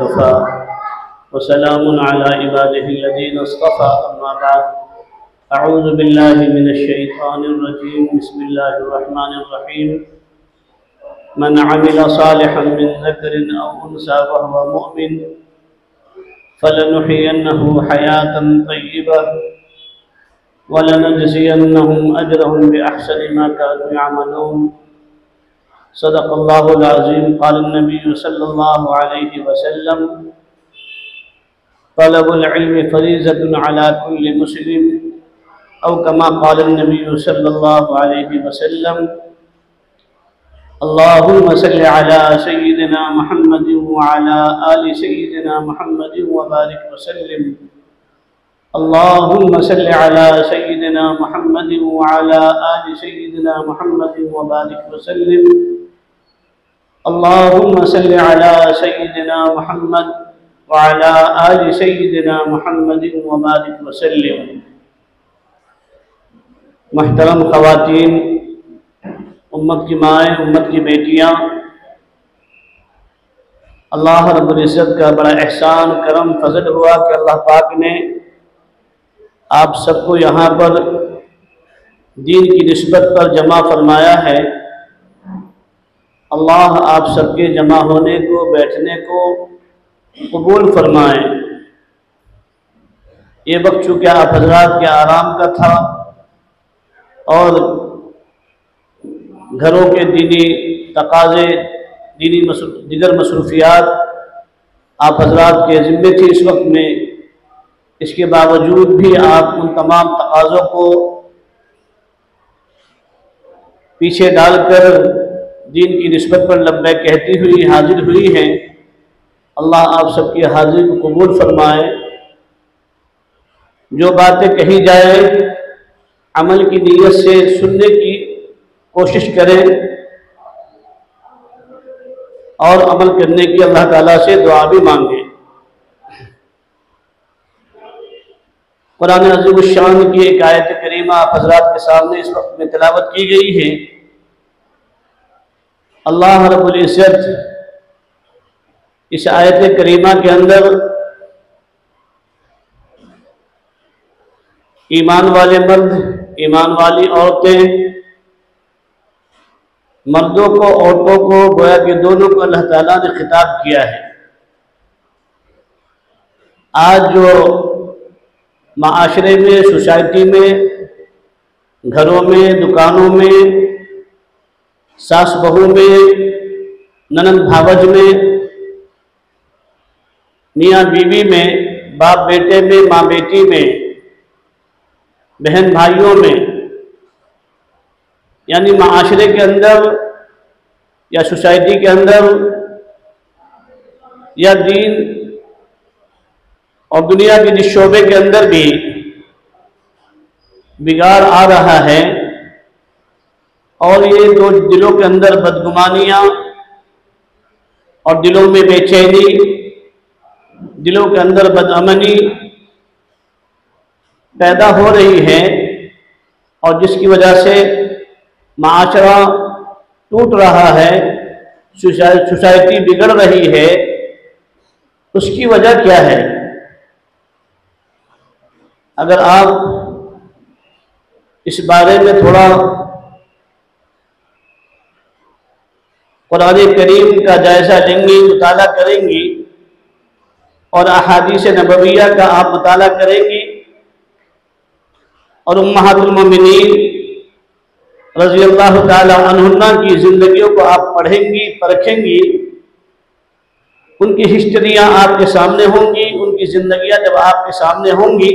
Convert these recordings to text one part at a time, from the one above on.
वकफ़ा वसलामुन अला इबादिहिल्लज़ीना इस्तफ़ा अम्मा बाद अऊज़ु बिल्लाहि मिनश्शैतानिर रजीम बिस्मिल्लाहिर रहमानिर रहीम मन अमिला सालिहन मिन ज़करिन औ उन्सा वहुवा मुअमिन फलनुहयिन्नहु हयातन तय्यिबा वलनजज़ियन्नहुम अजरहुम बिअहसनि मा कानू यअमलून। सदक़ल्लाहुल अज़ीम। क़ाल नबी सल्लल्लाहु अलैहि वसल्लम तलबुल इल्मि फ़रीज़तुन अला कुल्लि मुस्लिम औ कमा क़ाल नबी सल्लल्लाहु अलैहि वसल्लम। अल्लाहुम्मा सल्लि अला सय्यिदिना मुहम्मदिन व अला आलि सय्यिदिना मुहम्मदिन व बारिक व सल्लिम। अल्लाहुम्मा सल्लि अला सय्यिदिना मुहम्मदिन व अला आलि सय्यिदिना मुहम्मदिन व बारिक व सल्लिम। अल्लाहुम्मा सल्लि अला सय्यिदिना मुहम्मद व अला आलि सय्यिदिना मुहम्मदिन व बारिक व सल्लिम। मुहतरम ख़वातीन, उम्मत की माएँ, उम्मत की बेटियाँ, अल्लाह रब्बुल इज़्ज़त का बड़ा एहसान करम फजल हुआ कि अल्लाह पाक ने आप सबको यहाँ पर दीन की निस्बत पर जमा फरमाया है। अल्लाह आप सबके जमा होने को, बैठने को कबूल फरमाए। ये वक्त चूँकि आप हज़रात के आराम का था और घरों के दीनी तकाज़े, दीगर मसरूफियात आप हज़रात के ज़िम्मे थी इस वक्त में, इसके बावजूद भी आप उन तमाम तकाज़ों को पीछे डालकर दीन की निस्बत पर लब्बैक कहती हुई हाजिर हुई हैं। अल्लाह आप सबकी हाजिर को कबूल फरमाए। जो बातें कही जाए अमल की नीयत से सुनने की कोशिश करें और अमल करने की अल्लाह ताला से दुआ भी मांगे। कुरान अज़ीमुश्शान की एक आयत करीमा आप हज़रात के सामने इस वक्त में तिलावत की गई है। अल्लाह रब्बुल इज़्ज़त इस आयत करीमा के अंदर ईमान वाले मर्द, ईमान वाली औरतें, मर्दों को, औरतों को, गोया कि दोनों को अल्लाह ताला ने खिताब किया है। आज जो माशरे में, सोसाइटी में, घरों में, दुकानों में, सास बहू में, ननंद भावज में, मियाँ बीवी में, बाप बेटे में, माँ बेटी में, बहन भाइयों में, यानी माशरे के अंदर या सोसाइटी के अंदर या दीन और दुनिया के जिस शोबे के अंदर भी बिगाड़ आ रहा है और ये दो दिलों के अंदर बदगुमानियाँ और दिलों में बेचैनी, दिलों के अंदर बदअमनी पैदा हो रही है और जिसकी वजह से माशरा टूट रहा है, सोसाइटी बिगड़ रही है, उसकी वजह क्या है? अगर आप इस बारे में थोड़ा कुरान करीम का जायज़ा लेंगी, मुताला करेंगी और अहादीस नबविया का आप मुताला करेंगी और उम्महातुल मोमिनीन रज़ी अल्लाह ताला अन्हुन्ना की ज़िंदगियों को आप पढ़ेंगी, परखेंगी, उनकी हिस्ट्रियाँ आपके सामने होंगी, उनकी ज़िंदगियाँ जब आपके सामने होंगी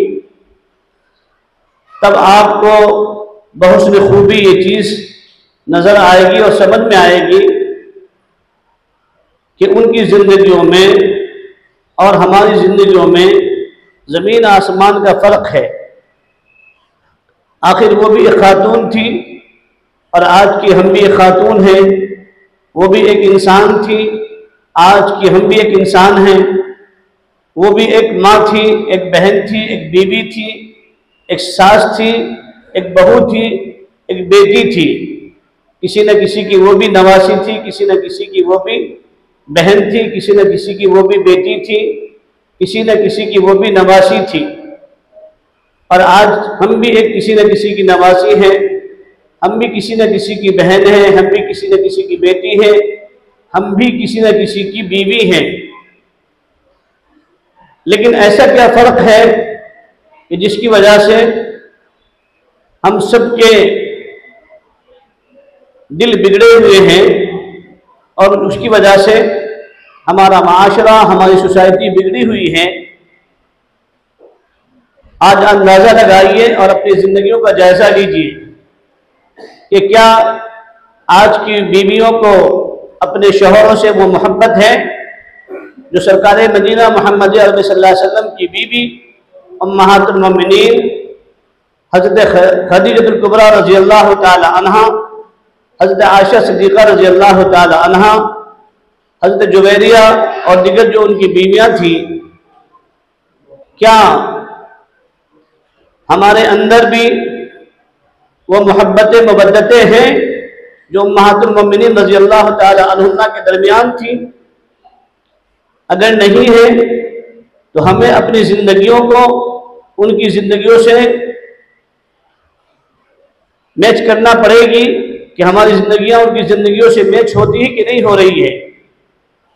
तब आपको बहुस्न खूबी ये चीज़ नज़र आएगी और समझ में आएगी कि उनकी ज़िंदगियों में और हमारी ज़िंदगियों में ज़मीन आसमान का फ़र्क है। आखिर वो भी एक खातून थी और आज की हम भी एक खातून हैं, वो भी एक इंसान थी, आज की हम भी एक इंसान हैं। वो भी एक माँ थी, एक बहन थी, एक बीवी थी, एक सास थी, एक बहू थी, एक बेटी थी। किसी न किसी की वो भी नवासी थी, किसी न किसी की वो भी बहन थी, किसी न किसी की वो भी बेटी थी, किसी न किसी की वो भी नवासी थी। और आज हम भी एक किसी न किसी की नवासी हैं, हम भी किसी न किसी की बहन हैं, हम भी किसी न किसी की बेटी हैं, हम भी किसी न किसी की बीवी हैं। लेकिन ऐसा क्या फ़र्क है कि जिसकी वजह से हम सबके दिल बिगड़े हुए हैं और उसकी वजह से हमारा माशरा, हमारी सोसाइटी बिगड़ी हुई है। आज अंदाज़ा लगाइए और अपनी ज़िंदगियों का जायज़ा लीजिए कि क्या आज की बीवियों को अपने शौहरों से वो मोहब्बत है जो सरकार मदीना मोहम्मद अरबी सल्लल्लाहु अलैहि वसल्लम की बीवी उम्महातुल मोमिनीन हज़रत खदीजतुल कुबरा रज़ी अल्लाह ताला अन्हा, हज़रत आयशा सिद्दीक़ा रज़ी अल्लाह ताला अन्हा, हज़रत जुवैरिया और दिगर जो उनकी बीवियाँ थी, क्या हमारे अंदर भी वो मोहब्बतें मवद्दतें हैं जो उम्महातुल मोमिनीन रज़ी अल्लाह ताला अन्हा के दरमियान थी? अगर नहीं है तो हमें अपनी ज़िंदगियों को उनकी ज़िंदगियों से मैच करना पड़ेगी कि हमारी ज़िंदगियां उनकी ज़िंदगियों से मैच होती है कि नहीं हो रही है,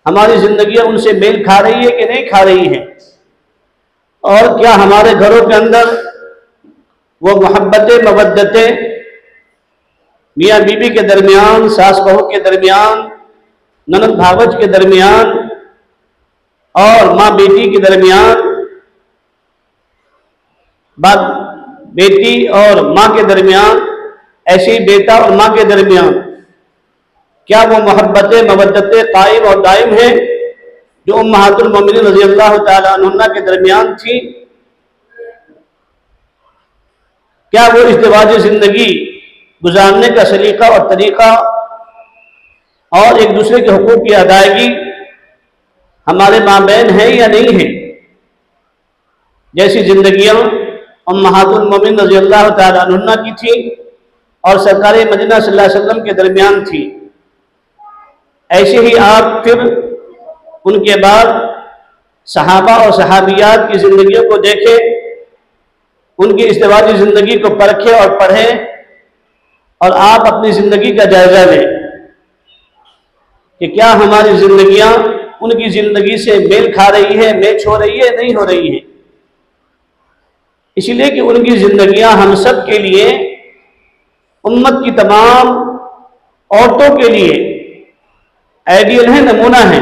हमारी ज़िंदगियां उनसे मेल खा रही है कि नहीं खा रही है, और क्या हमारे घरों के अंदर वो मोहब्बतें मवद्दतें मियाँ बीबी के दरमियान, सास बहू के दरमियान, ननद भावज के दरमियान और माँ बेटी के दरमियान, बाप बेटी और माँ के दरमियान, ऐसे ही बेटा और माँ के दरमियान, क्या वो मोहब्बतें मवद्दतें कायम और दायम हैं जो उम्महातुल मोमिनीन रज़ी अल्लाह ताला अन्हा के दरमियान थी? क्या वो इज़्दिवाजी ज़िंदगी गुजारने का सलीका और तरीक़ा और एक दूसरे के हुकूक की अदायगी हमारे माबैन है या नहीं है? जैसी ज़िंदगियाँ उम्महातुल मोमिनीन रज़ी अल्लाह ताला अन्हा की थी और सरकार मदीना सल्लल्लाहु अलैहि वसल्लम के दरमियान थी, ऐसे ही आप फिर उनके बाद सहाबा और सहाबियात की ज़िंदगियों को देखें, उनकी इज़्दिवाजी ज़िंदगी को परखें और पढ़ें और आप अपनी ज़िंदगी का जायज़ा लें कि क्या हमारी ज़िंदगियाँ उनकी ज़िंदगी से मेल खा रही है, मैच हो रही है, नहीं हो रही है। इसलिए कि उनकी ज़िंदगियाँ हम सब के लिए, उम्मत की तमाम औरतों के लिए आइडियल है, नमूना है।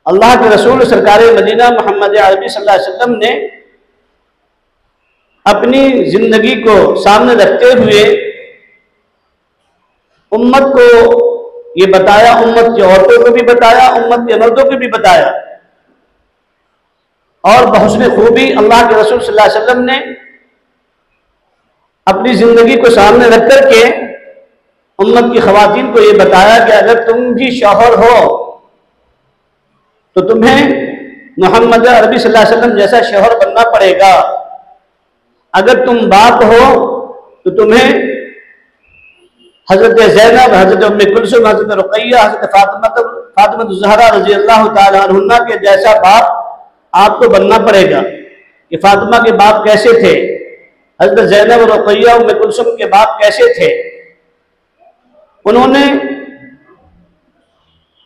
अल्लाह के रसूल सरकार मदीना मोहम्मद अरबी सल्लल्लाहु अलैहि वसल्लम ने अपनी ज़िंदगी को सामने रखते हुए उम्मत को ये बताया, उम्मत की औरतों को भी बताया, उम्मत के मर्दों को भी बताया, और बहुस्न खूबी अल्लाह के रसूल सल्लल्लाहु अलैहि वसल्लम ने अपनी ज़िंदगी को सामने रख कर के उम्मत की ख़वातीन को ये बताया कि अगर तुम भी शौहर हो तो तुम्हें मोहम्मद अरबी सल्लल्लाहु अलैहि वसल्लम जैसा शौहर बनना पड़ेगा। अगर तुम बाप हो तो तुम्हें हज़रत ज़ैनब, हज़रत उम्मे कुलसूम, हज़रत रुक़ैया, हज़रत फ़ातिमा ज़हरा रज़ी अल्लाह ताला अन्हा के जैसा बाप आपको बनना पड़ेगा। कि फ़ातिमा के बाप कैसे थे, हज़रत ज़ैनब, रुक़ैया, उम्मे कुलसूम के बाप कैसे थे। उन्होंने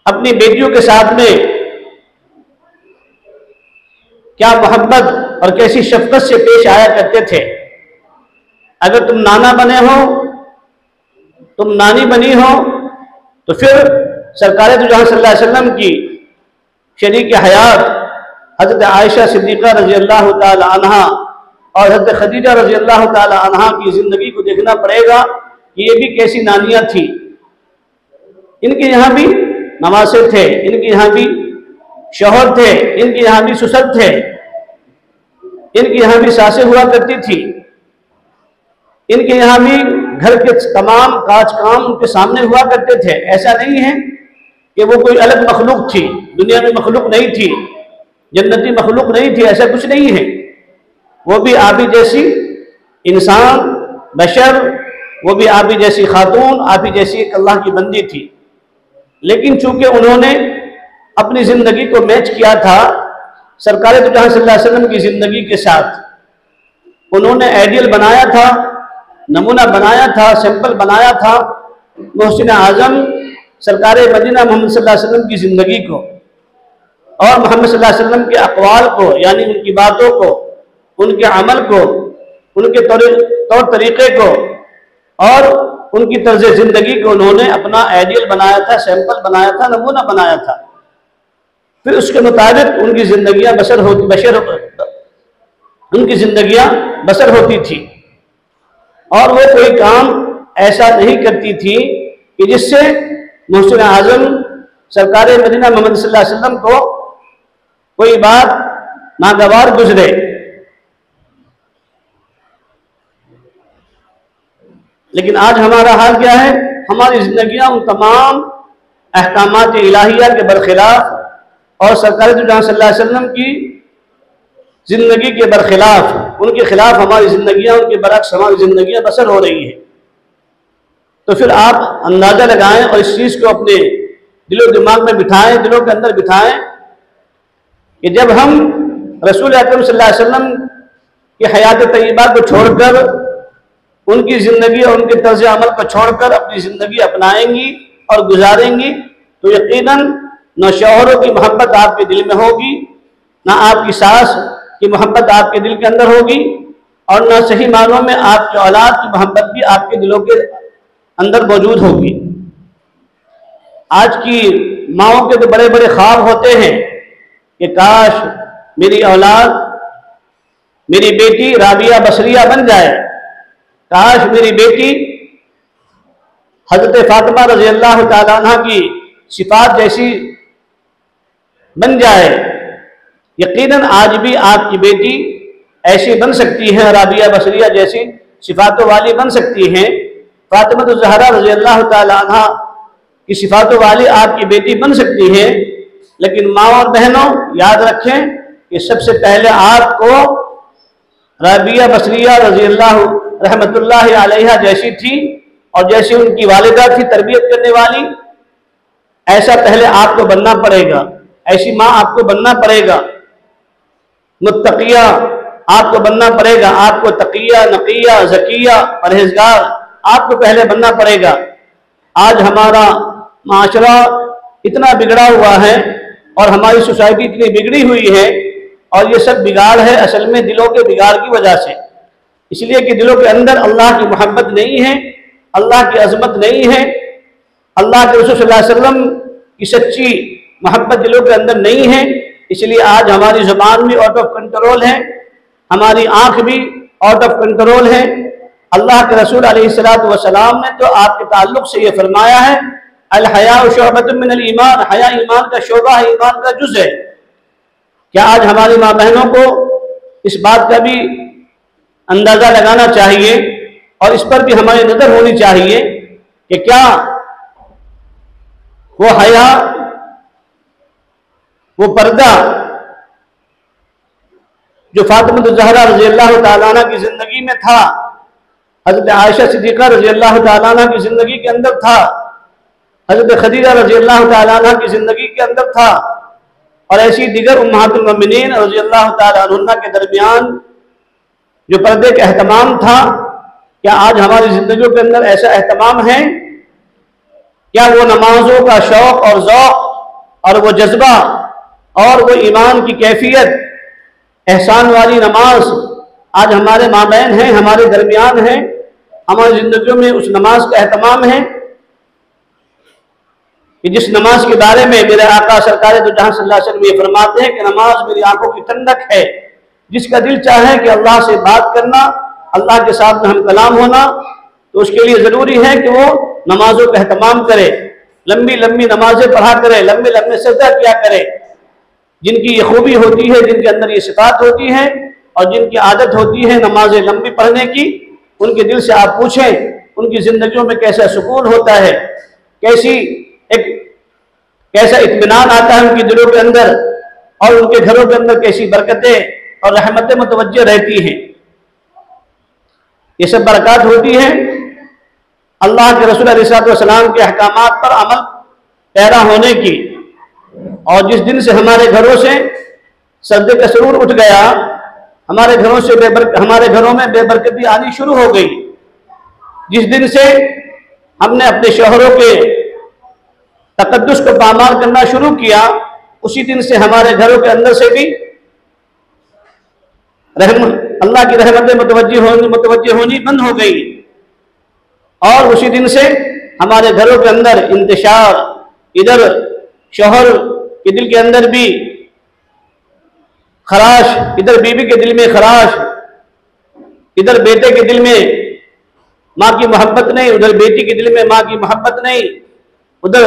अपनी बेटियों के साथ में क्या मोहब्बत और कैसी शफ़क़त से पेश आया करते थे। अगर तुम नाना बने हो, तुम नानी बनी हो, तो फिर सरकार दो जहां सल्लल्लाहु अलैहि वसल्लम की शरीक हयात हज़रत आयशा सिद्दीक़ा रज़ी अल्लाह ताला अन्हा और हज़रत खदीजा रज़ी अल्लाह ताला अन्हा की ज़िंदगी को देखना पड़ेगा कि ये भी कैसी नानियाँ थी। इनके यहाँ भी नवासे थे, इनके यहाँ भी शौहर थे, इनके यहाँ भी ससुर थे, इनके यहाँ भी सासें हुआ करती थी, इनके यहाँ भी घर के तमाम काज काम उनके सामने हुआ करते थे। ऐसा नहीं है कि वो कोई अलग मखलूक थी, दुनिया में मखलूक नहीं थी, जन्नती मखलूक नहीं थी, ऐसा कुछ नहीं है। वो भी आप ही जैसी इंसान, बशर, वो भी आप ही जैसी खातून, आप ही जैसी एक अल्लाह की बंदी थी। लेकिन चूंकि उन्होंने अपनी ज़िंदगी को मैच किया था सरकार दो जहां सल्लल्लाहु अलैहि वसल्लम की ज़िंदगी के साथ, उन्होंने आइडियल बनाया था, नमूना बनाया था, सैंपल बनाया था मोहसिन आज़म सरकार मदीना मोहम्मद सल्लल्लाहु अलैहि वसल्लम की ज़िंदगी को और मोहम्मद सल्लल्लाहु अलैहि वसल्लम के अक़वाल को, यानी उनकी बातों को, उनके अमल को, उनके तौर तरीक़े को और उनकी तर्ज ज़िंदगी को उन्होंने अपना आइडियल बनाया था, सैंपल बनाया था, नमूना बनाया था। फिर उसके मुताबिक उनकी ज़िंदगियाँ उनकी ज़िंदगियाँ बसर होती थी और वो कोई काम ऐसा नहीं करती थी कि जिससे मोहसिन आज़म सरकार मदीना मोहम्मद सल्लल्लाहु अलैहि वसल्लम को कोई बात नागवार गुजरे। लेकिन आज हमारा हाल क्या है? हमारी ज़िंदगियाँ उन तमाम अहकामात इलाहिया के बरखिलाफ और सरकार सल्लल्लाहु अलैहि वसल्लम की ज़िंदगी के बरखिलाफ, उनके खिलाफ हमारी ज़िंदगियाँ, उनके बरक्स हमारी ज़िंदगियाँ बसर हो रही है। तो फिर आप अंदाज़ा लगाएं और इस चीज़ को अपने दिलो दिमाग में बिठाएं, दिलों के अंदर बिठाएं कि जब हम रसूल अकरम सल्लल्लाहु अलैहि वसल्लम की हयात तय्यबा को छोड़कर, उनकी ज़िंदगी और उनके तर्ज अमल को छोड़कर अपनी ज़िंदगी अपनाएंगी और गुजारेंगी तो यकीनन न शौहरों की मोहब्बत आपके दिल में होगी, ना आपकी सास की मोहब्बत आपके दिल के अंदर होगी और न सही मानों में आपकी औलाद की मोहब्बत भी आपके दिलों के अंदर मौजूद होगी। आज की माओं के तो बड़े बड़े ख्वाब होते हैं कि काश मेरी औलाद, मेरी बेटी राबिया बसरिया बन जाए, काश मेरी बेटी हज़रत फातिमा रज़ी अल्लाह तआला अन्हा की सिफात जैसी बन जाए। यकीनन आज भी आपकी बेटी ऐसी बन सकती है, राबिया बसरिया जैसी सिफातों वाली बन सकती हैं। फातिमा ज़हरा रज़ी अल्लाह तआला अन्हा की सिफातों वाली आपकी बेटी बन सकती है। लेकिन माँ और बहनों याद रखें कि सबसे पहले आपको राबिया बसरिया रज़ी अल्लाह रहमतुल्लाहि अलैहा जैसी थी और जैसी उनकी वालिदा थी तरबियत करने वाली, ऐसा पहले आपको बनना पड़ेगा, ऐसी माँ आपको बनना पड़ेगा, मुत्तकिया आपको बनना पड़ेगा, आपको तकिया, नकिया, ज़किया, परहेजगार आपको पहले बनना पड़ेगा। आज हमारा माशरा इतना बिगड़ा हुआ है और हमारी सोसाइटी इतनी बिगड़ी हुई है और ये सब बिगाड़ है असल में दिलों के बिगाड़ की वजह से, इसलिए कि दिलों के अंदर अल्लाह की मोहब्बत नहीं है, अल्लाह की अजमत नहीं है, अल्लाह के रसूल सल्लल्लाहु अलैहि वसल्लम की सच्ची मोहब्बत दिलों के अंदर नहीं है। इसलिए आज हमारी ज़ुबान भी आउट ऑफ कंट्रोल है, हमारी आँख भी आउट ऑफ कंट्रोल है। अल्लाह के रसूल अलैहिस्सलातु वस्सलाम ने तो आपके ताल्लुक़ से ये फरमाया है, अल हयाउ शुअबतुम मिनल ईमान, हया ईमान का शोबा है, ईमान का जुज़ है। क्या आज हमारी माँ बहनों को इस बात का भी अंदाज़ा लगाना चाहिए और इस पर भी हमारी नज़र होनी चाहिए कि क्या वो हया, वो पर्दा जो फातिमा ज़हरा रज़ी अल्लाह तआला अन्हा की ज़िंदगी में था, हज़रत आयशा सिद्दीक़ा रज़ी अल्लाह तआला अन्हा की ज़िंदगी के अंदर था, हज़रत खदीजा रज़ी अल्लाह तआला अन्हा की ज़िंदगी के अंदर था और ऐसी दीगर उम्महातुल मोमिनीन रज़ी अल्लाह तआला अन्हुन्ना के दरमियान जो पर्दे का एहतमाम था, क्या आज हमारी ज़िंदगियों के अंदर ऐसा एहतमाम है? क्या वो नमाजों का शौक़ और ज़ौक़ और वो जज्बा और वो ईमान की कैफियत, एहसान वाली नमाज आज हमारे माँ बहन हैं, हमारे दरमियान हैं, हमारी ज़िंदगियों में उस नमाज का एहतमाम है कि जिस नमाज के बारे में मेरे आका सरकार दो जहां सल्लल्लाहु अलैहि वसल्लम ये फरमाते हैं कि नमाज मेरी आंखों की ठंडक है। जिसका दिल चाहे कि अल्लाह से बात करना, अल्लाह के साथ में हम कलाम होना, तो उसके लिए ज़रूरी है कि वो नमाजों का एहतमाम करे, लंबी लंबी नमाजें पढ़ा करे, लंबे लंबे सजदा किया करे। जिनकी ये खूबी होती है, जिनके अंदर ये सिफात होती है और जिनकी आदत होती है नमाजें लंबी पढ़ने की, उनके दिल से आप पूछें उनकी ज़िंदगियों में कैसा सुकून होता है, कैसा इत्मीनान आता है उनके दिलों के अंदर और उनके घरों के अंदर कैसी बरकतें और रहमतें मुतवज्जह रहती हैं। ये सब बरकत होती है अल्लाह के रसूल अलैहिस्सलातु वस्सलाम के अहकामात पर अमल पैदा होने की, और जिस दिन से हमारे घरों से सजदे का सुरूर उठ गया, हमारे घरों में बेबरकती आनी शुरू हो गई। जिस दिन से हमने अपने शोहरों के तकद्दुस को पामाल करना शुरू किया, उसी दिन से हमारे घरों के अंदर से भी अल्लाह की रहमतें मुतवज्जे होनी बंद हो गई, और उसी दिन से हमारे घरों के अंदर इंतशार, इधर शौहर के दिल के अंदर भी खराश, इधर बीवी के दिल में खराश, इधर बेटे के दिल में माँ की मोहब्बत नहीं, उधर बेटी के दिल में माँ की मोहब्बत नहीं, उधर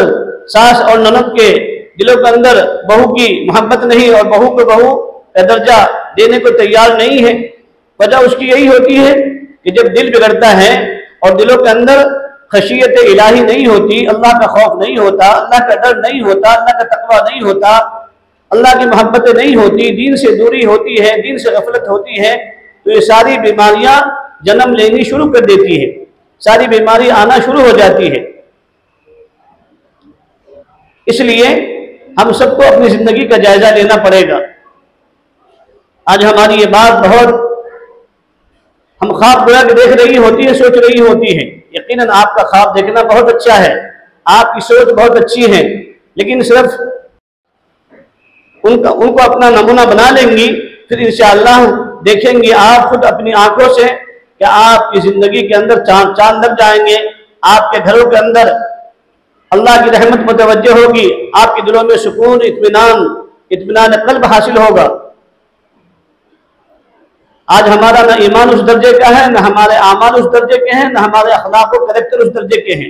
सास और ननद के दिलों के अंदर बहू की मोहब्बत नहीं, और बहू को बहू का दर्जा देने को तैयार नहीं है। वजह उसकी यही होती है कि जब दिल बिगड़ता है और दिलों के अंदर खशियत इलाही नहीं होती, अल्लाह का खौफ नहीं होता, अल्लाह का डर नहीं होता, अल्लाह का तकवा नहीं होता, अल्लाह की मोहब्बतें नहीं होती, दीन से दूरी होती है, दीन से गफलत होती है, तो ये सारी बीमारियां जन्म लेनी शुरू कर देती है, सारी बीमारी आना शुरू हो जाती है। इसलिए हम सबको अपनी जिंदगी का जायजा लेना पड़ेगा। आज हमारी ये बात बहुत हम ख्वाब बुरा के देख रही होती है, सोच रही होती है। यकीनन आपका ख्वाब देखना बहुत अच्छा है, आपकी सोच बहुत अच्छी है, लेकिन सिर्फ उनको अपना नमूना बना लेंगी, फिर इंशाअल्लाह देखेंगे आप खुद अपनी आंखों से कि आपकी जिंदगी के अंदर चांद लग जाएंगे, आपके घरों के अंदर अल्लाह की रहमत मुतवज्जह होगी, आपके दिलों में सुकून, इत्मीनान क़ल्ब हासिल होगा। आज हमारा न ईमान उस दर्जे का है, न हमारे आमाल उस दर्जे के हैं, न हमारे अखलाक और कैरेक्टर उस दर्जे के हैं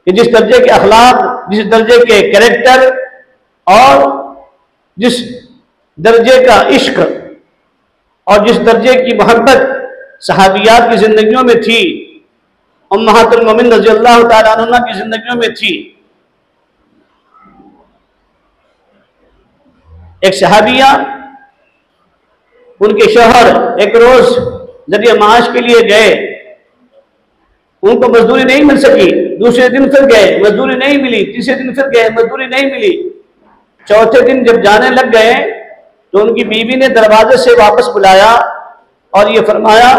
कि जिस दर्जे के अखलाक, जिस दर्जे के कैरेक्टर और जिस दर्जे का इश्क और जिस दर्जे की मोहब्बत सहाबियात की जिंदगियों में थी, उम्महातुल मोमिन रज़ियल्लाहु तआला अन्हा की जिंदगियों में थी। एक सहाबिया, उनके शौहर एक रोज जरिए माश के लिए गए, उनको मजदूरी नहीं मिल सकी, दूसरे दिन फिर गए, मजदूरी नहीं मिली, तीसरे दिन फिर गए, मजदूरी नहीं मिली, चौथे दिन जब जाने लग गए तो उनकी बीवी ने दरवाजे से वापस बुलाया और ये फरमाया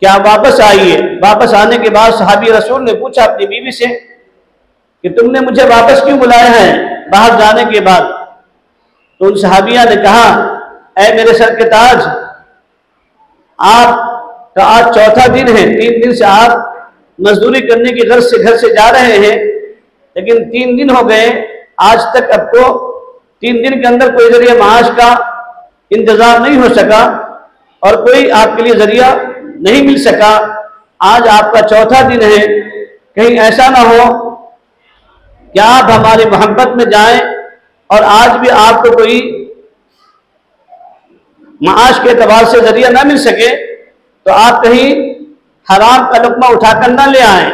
कि आप वापस आइए। वापस आने के बाद सहाबी रसूल ने पूछा अपनी बीवी से कि तुमने मुझे वापस क्यों बुलाया है बाहर जाने के बाद? तो उन सहाबिया ने कहा, ऐ मेरे सर के ताज, आपका आज चौथा दिन है, 3 दिन से आप मजदूरी करने की गर्ज से घर से जा रहे हैं, लेकिन 3 दिन हो गए, आज तक आपको 3 दिन के अंदर कोई जरिया माश का इंतजाम नहीं हो सका और कोई आपके लिए जरिया नहीं मिल सका। आज आपका चौथा दिन है, कहीं ऐसा ना हो कि आप हमारी मोहब्बत में जाएं और आज भी आपको कोई माश के एतबार से जरिया ना मिल सके, तो आप कहीं हराम का लुक़्मा उठाकर ना ले आए।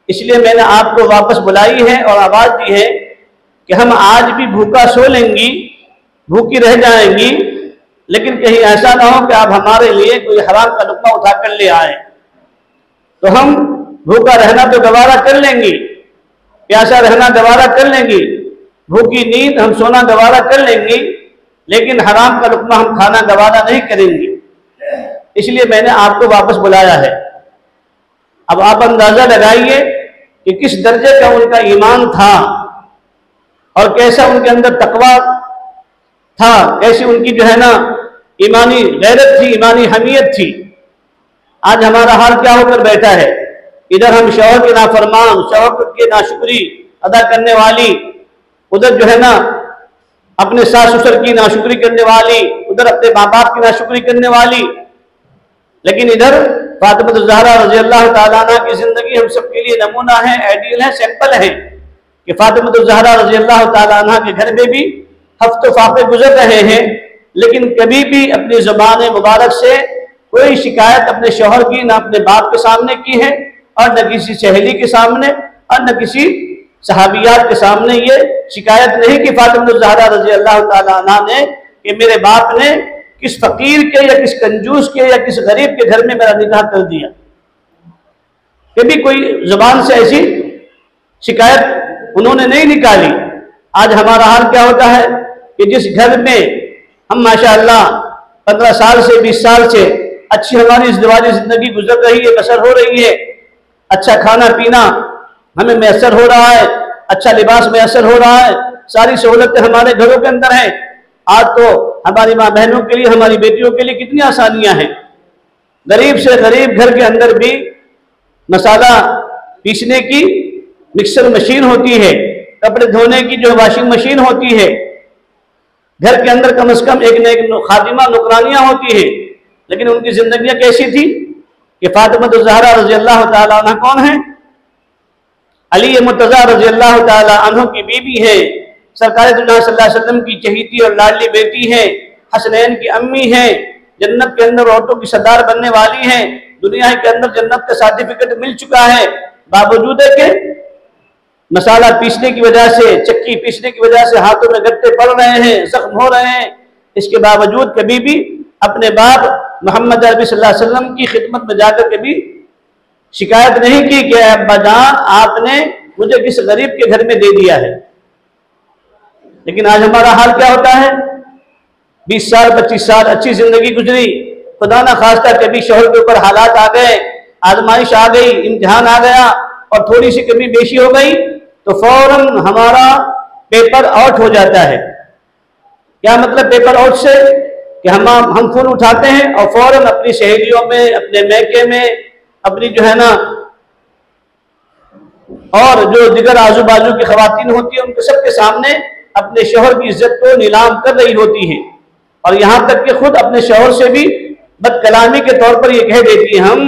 इसलिए मैंने आपको वापस बुलाई है और आवाज़ दी है कि हम आज भी भूखा सो लेंगी, भूखी रह जाएंगी, लेकिन कहीं ऐसा ना हो कि आप हमारे लिए कोई हराम का लुक़्मा उठाकर ले आए। तो हम भूखा रहना तो गवारा कर लेंगी, प्यासा रहना गवारा कर लेंगी, भूखी नींद हम सोना गवारा कर लेंगी, लेकिन हराम का लुक़्मा हम खाना गवारा नहीं करेंगे। इसलिए मैंने आपको वापस बुलाया है। अब आप अंदाजा लगाइए कि किस दर्जे का उनका ईमान था और कैसा उनके अंदर तकवा था, कैसी उनकी जो है ना ईमानी गैरत थी, ईमानी हमीयत थी। आज हमारा हाल क्या होकर बैठा है? इधर हम शौहर के नाफरमान, शौहर के नाशुक्री अदा करने वाली, उधर जो है ना अपने सास ससुर की नाशुक्री करने वाली, उधर अपने माँ बाप की नाशुक्री करने वाली, लेकिन इधर फातिमा ज़हरा रज़ियल्लाहु तआला अन्हा की जिंदगी हम सबके लिए नमूना है, आइडियल है, सैंपल है कि फातिमा ज़हरा रज़ियल्लाहु तआला अन्हा के घर में भी हफ्तों फाके गुजर रहे हैं, लेकिन कभी भी अपनी ज़ुबान मुबारक से कोई शिकायत अपने शौहर की ना अपने बाप के सामने की है और न किसी सहेली के सामने और न किसी सहाबियात के सामने ये शिकायत नहीं कि फातिमा ज़हरा रज़ियल्लाहु तआला अन्हा ने कि मेरे बाप ने किस फकीर के या किस कंजूस के या किस गरीब के घर में मेरा निकाह कर दिया। कभी कोई जुबान से ऐसी शिकायत उन्होंने नहीं निकाली। आज हमारा हाल क्या होता है कि जिस घर में हम माशाअल्लाह 15 साल से 20 साल से अच्छी हमारी इज़्दिवाजी ज़िंदगी गुजर रही है, बसर हो रही है, अच्छा खाना पीना हमें मैसर हो रहा है, अच्छा लिबास मैसर हो रहा है, सारी सहूलतें हमारे घरों के अंदर हैं। आज तो हमारी माँ बहनों के लिए, हमारी बेटियों के लिए कितनी आसानियां हैं। गरीब से गरीब घर के अंदर भी मसाला पीसने की मिक्सर मशीन होती है, कपड़े धोने की जो वॉशिंग मशीन होती है, घर के अंदर कम से कम एक न एक खादिमा नौकरानियां होती है। लेकिन उनकी जिंदगियां कैसी थी कि फातिमा ज़हरा रज़ी अल्लाह ताला अन्हा कौन है? अली मुर्तज़ा रज़ी अल्लाह ताला अन्हु की बीवी है, सरकार दुनिया सल्लल्लाहु अलैहि वसल्लम की चहीती और लाडली बेटी है, हसनैन की अम्मी है, जन्नत के अंदर औरतों की सरदार बनने वाली है, दुनिया के अंदर जन्नत का सर्टिफिकेट मिल चुका है। बावजूद है कि मसाला पीसने की वजह से, चक्की पीसने की वजह से हाथों में गट्टे पड़ रहे हैं, जख्म हो रहे हैं, इसके बावजूद कभी भी अपने बाप मोहम्मद अरबी सल्लल्लाहु अलैहि वसल्लम की खिदमत में जाकर कभी शिकायत नहीं की कि अब्बा जान आपने मुझे किस गरीब के घर में दे दिया है। लेकिन आज हमारा हाल क्या होता है? 20 साल 25 साल अच्छी जिंदगी गुजरी, खुदा ना खास्ता कभी शोहर के ऊपर हालात आ गए, आजमाइश आ गई, इम्तिहान आ गया और थोड़ी सी कमी बेशी हो गई तो फौरन हमारा पेपर आउट हो जाता है। क्या मतलब पेपर आउट से? कि हम फोन उठाते हैं और फौरन अपनी सहेलियों में, अपने मैके में, अपनी जो है ना और जो दिगर आजू बाजू की खवातीन होती है उनके सबके सामने अपने शोहर की इज्जत को नीलाम कर रही होती है। और यहाँ तक कि खुद अपने शोहर से भी बदकलामी के तौर पर ये कह देती है हम,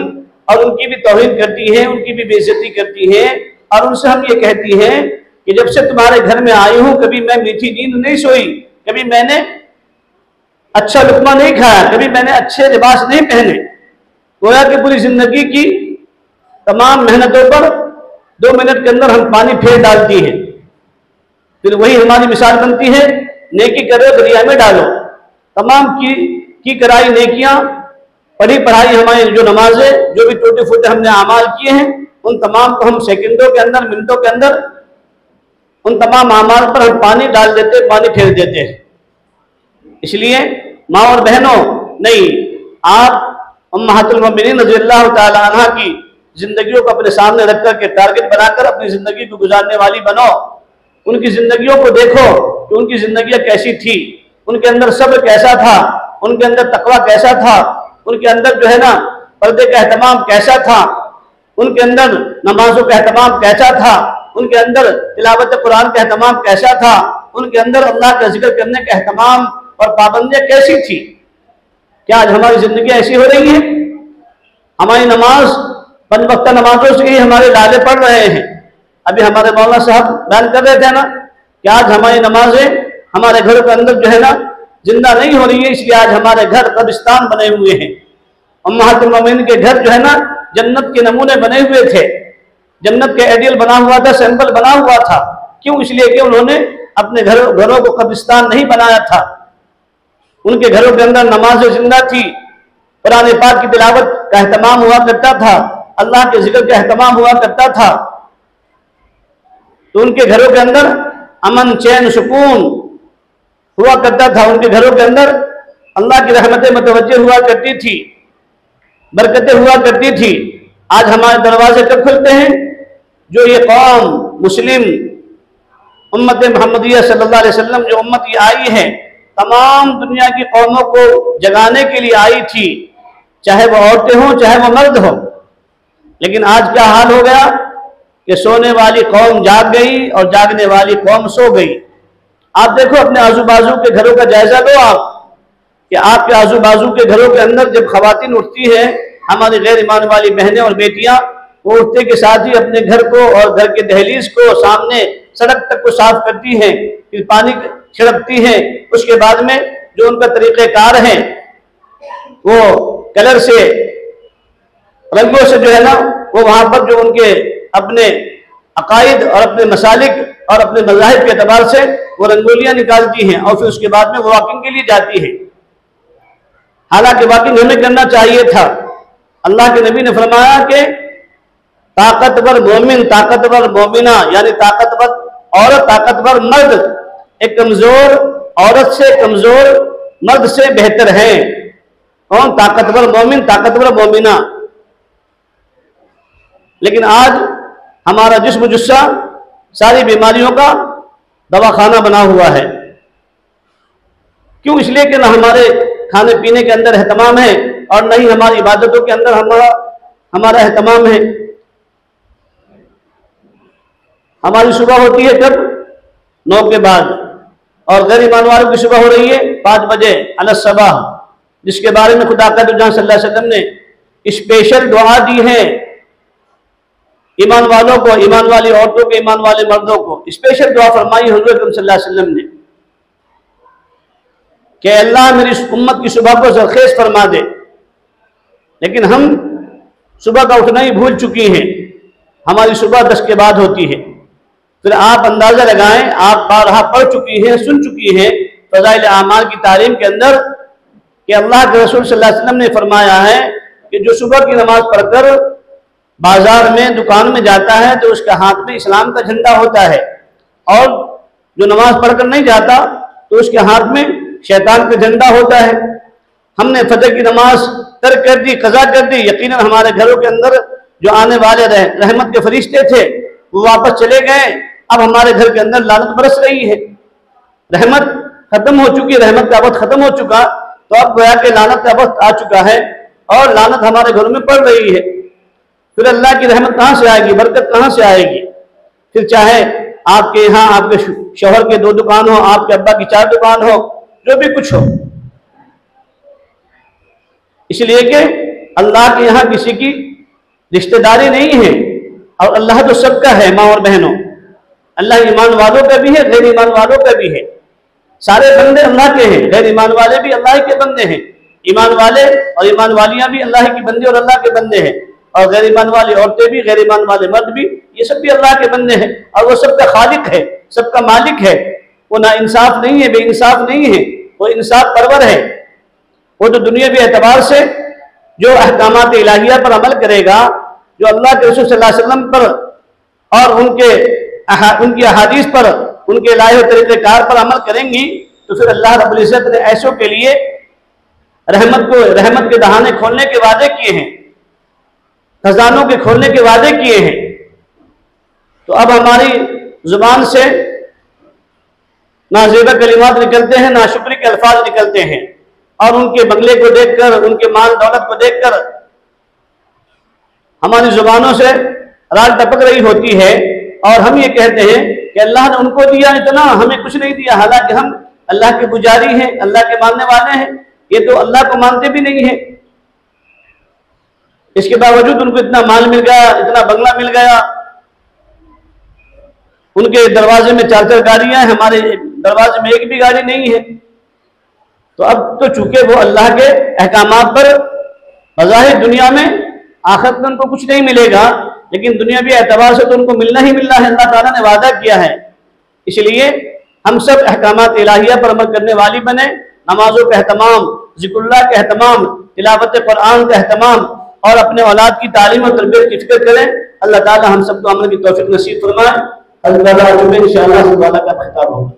और उनकी भी तौहीन करती है, उनकी भी बेइज्जती करती है। और उनसे हम ये कहती हैं कि जब से तुम्हारे घर में आई हूं कभी मैं मीठी नींद नहीं सोई, कभी मैंने अच्छा लुकमा नहीं खाया, कभी मैंने अच्छे लिबास नहीं पहने। गोया कि पूरी जिंदगी की तमाम मेहनतों पर 2 मिनट के अंदर हम पानी फेर डालती है। फिर वही हमारी मिसाल बनती है, नेकी करो दरिया में डालो। तमाम की कराई नेकियां, पढ़ी पढ़ाई हमारी जो नमाजें, जो भी टूटे फूटे हमने अमाल किए हैं, उन तमाम को हम सेकंडों के अंदर, मिनटों के अंदर उन तमाम अमाल पर हम पानी डाल देते, पानी फेर देते हैं। इसलिए माँ और बहनों, नहीं, आप उम्महातुल मोमिनीन रज़ी अल्लाह ताला अन्हा की जिंदगियों को अपने सामने रखकर के टारगेट बनाकर अपनी जिंदगी को गुजारने वाली बनो। उनकी जिंदगियों को देखो कि उनकी जिंदगियां कैसी थी, उनके अंदर सब्र कैसा था, उनके अंदर तकवा कैसा था, उनके अंदर जो है ना पर्दे का एहतमाम कैसा था, उनके अंदर नमाजों का एहतमाम कैसा था, उनके अंदर तिलावत कुरान का एहतमाम कैसा था, उनके अंदर अल्लाह का जिक्र करने का एहतमाम और पाबंदियां कैसी थी। क्या आज हमारी जिंदगी ऐसी हो रही है? हमारी नमाज 5 वक्त नमाजों से ही हमारे लाले पड़ रहे हैं। अभी हमारे मौलाना साहब बयान कर रहे थे ना कि आज हमारी नमाजें हमारे घरों के अंदर जो है ना जिंदा नहीं हो रही है, इसलिए आज हमारे घर कब्रिस्तान बने हुए हैं। उम्महातुल मोमिनीन के घर जो है ना जन्नत के नमूने बने हुए थे, जन्नत के आइडियल बना हुआ था, सैंपल बना हुआ था। क्यों? इसलिए कि उन्होंने अपने घरों को कब्रिस्तान नहीं बनाया था। उनके घरों के अंदर नमाज जिंदा थी, कुरान पाक की तिलावत का एहतमाम हुआ करता था, अल्लाह के जिक्र का एहतमाम हुआ करता था। तो उनके घरों के अंदर अमन, चैन, सुकून हुआ करता था। उनके घरों के अंदर अल्लाह की रहमतें मुतवज्जह हुआ करती थी, बरकतें हुआ करती थी। आज हमारे दरवाजे कब खुलते हैं? जो ये कौम मुस्लिम उम्मत मोहम्मदिया सल्लल्लाहु अलैहि वसल्लम जो उम्मत ये आई है, तमाम दुनिया की कौमों को जगाने के लिए आई थी, चाहे वो औरतें हों चाहे वो मर्द हो। लेकिन आज क्या हाल हो गया कि सोने वाली कौम जाग गई और जागने वाली कौम सो गई। आप देखो अपने आजू बाजू के घरों का जायजा लो आप, कि आपके आजू बाजू के घरों के अंदर जब खवातीन उठती है, हमारी गैर ईमान वाली बहनें और बेटियां, वो उठते के साथ ही अपने घर को और घर के दहलीज को, सामने सड़क तक को साफ करती हैं, फिर पानी छिड़कती हैं। उसके बाद में जो उनका तरीक़ेकार है वो कलर से, रंगों से जो है ना वो वहां पर जो उनके अपने अकायद और अपने मसालिक और अपने मज़ाहिब के एतबार से वो रंगोलियां निकालती हैं और फिर उसके बाद में वो वॉकिंग के लिए जाती है। हालांकि वॉकिंग हमें करना चाहिए था। अल्लाह के नबी ने फरमाया कि ताकतवर मोमिन, ताकतवर मोमिना, यानी ताकतवर औरत, ताकतवर मर्द एक कमजोर औरत से, कमजोर मर्द से बेहतर है। कौन? ताकतवर मोमिन, ताकतवर मोमिना। लेकिन आज हमारा जिस्म जुस्सा सारी बीमारियों का दवाखाना बना हुआ है। क्यों? इसलिए कि ना हमारे खाने पीने के अंदर एहतमाम है और न ही हमारी इबादतों के अंदर हमारा एहतमाम है। हमारी सुबह होती है कब? 9 के बाद, और गैर ईमान वालों की सुबह हो रही है 5 बजे अलस सबह, जिसके बारे में खुदा का सल्लल्लाहु अलैहि वसल्लम ने स्पेशल दुआ दी है ईमान वालों को, ईमान वाली औरतों को, ईमान वाले मर्दों को। स्पेशल दुआ फरमाई हुजूर अकरम सल्लल्लाहु अलैहि वसल्लम ने कि अल्लाह मेरी उम्मत की सुबह को जरखेज फरमा दे। लेकिन हम सुबह का उठना ही भूल चुकी हैं। हमारी सुबह 10 के बाद होती है। फिर आप अंदाजा लगाएं, आप बारहा पढ़ चुकी हैं, सुन चुकी हैं फज़ाइल आमाल की तालीम के अंदर कि अल्लाह के रसूल सल्लल्लाहु अलैहि वसल्लम ने फरमाया है कि जो सुबह की नमाज पढ़कर बाजार में, दुकान में जाता है तो उसके हाथ में इस्लाम का झंडा होता है, और जो नमाज पढ़कर नहीं जाता तो उसके हाथ में शैतान का झंडा होता है। हमने फजर की नमाज तर्क कर दी, कज़ा कर दी। यकीनन हमारे घरों के अंदर जो आने वाले रहमत के फरिश्ते थे वो वापस चले गए। अब हमारे घर के अंदर लानत बरस रही है। रहमत खत्म हो चुकी, रहमत का वक्त खत्म हो चुका, तो अब गोया के लानत का वक्त आ चुका है और लानत हमारे घरों में पड़ रही है। फिर अल्लाह की रहमत कहाँ से आएगी? बरकत कहाँ से आएगी? फिर चाहे आपके यहाँ आपके शौहर के 2 दुकान हो, आपके अब्बा की 4 दुकान हो, जो भी कुछ हो, इसलिए कि अल्लाह के यहाँ किसी की रिश्तेदारी नहीं है और अल्लाह तो सबका है, माँ और बहनों। अल्लाह ईमान वालों का भी है, गैर ईमान वालों का भी है। सारे बंदे अल्लाह के हैं, गैर ईमान वाले भी अल्लाह के बंदे हैं। ईमान वाले और ईमान वालियां भी अल्लाह की बंदे और अल्लाह के बंदे हैं, और गैर ईमान वाली औरतें भी, गैर ईमान वाले मर्द भी, ये सब भी अल्लाह के बंदे हैं। और वो सबका खालिक है, सबका मालिक है। वो ना इंसाफ नहीं है, बेइंसाफ नहीं है, वो इंसाफ परवर है। वो तो दुनियावी एतबार से जो अहकामात इलाहिया पर अमल करेगा, जो अल्लाह के रसूल सल्लल्लाहु अलैहि वसल्लम पर और उनकी अहादीस पर, उनके लाए हुए तरीक़ेकार पर अमल करेंगी, तो फिर अल्लाह रब्बुल इज़्ज़त ने ऐसों के लिए रहमत के दहाने खोलने के वादे किए हैं, खजानों के खोलने के वादे किए हैं। तो अब हमारी जुबान से ना ज़ेबा कलिमात निकलते हैं, ना शुक्र के अल्फाज निकलते हैं, और उनके बंगले को देखकर, उनके माल दौलत को देखकर हमारी जुबानों से राल टपक रही होती है, और हम ये कहते हैं कि अल्लाह ने उनको दिया इतना, हमें कुछ नहीं दिया। हालांकि हम अल्लाह के पुजारी हैं, अल्लाह के मानने वाले हैं। ये तो अल्लाह को मानते भी नहीं है, इसके बावजूद उनको इतना माल मिल गया, इतना बंगला मिल गया। उनके दरवाजे में 4-4 गाड़ियां हैं, हमारे दरवाजे में एक भी गाड़ी नहीं है। तो अब तो चूंकि वो अल्लाह के अहकामात पर बज़ाहिर दुनिया में, आखिरत में उनको कुछ नहीं मिलेगा, लेकिन दुनियावी एतबार से तो उनको मिलना ही मिलना है। अल्लाह ताला ने वादा किया है। इसलिए हम सब अहकामात इलाहिया पर अमल करने वाली बने। नमाजों का एहतमाम, ज़िक्रुल्लाह का एहतमाम, तिलावत कुरान का एहतमाम, और अपने औलाद की तालीम और तरबियत की फिक्र करें। अल्लाह ताला हम सबको अमल की तौफीक नसीब फरमाए। अल्लाह इंशाअल्लाह का खिताब होगा।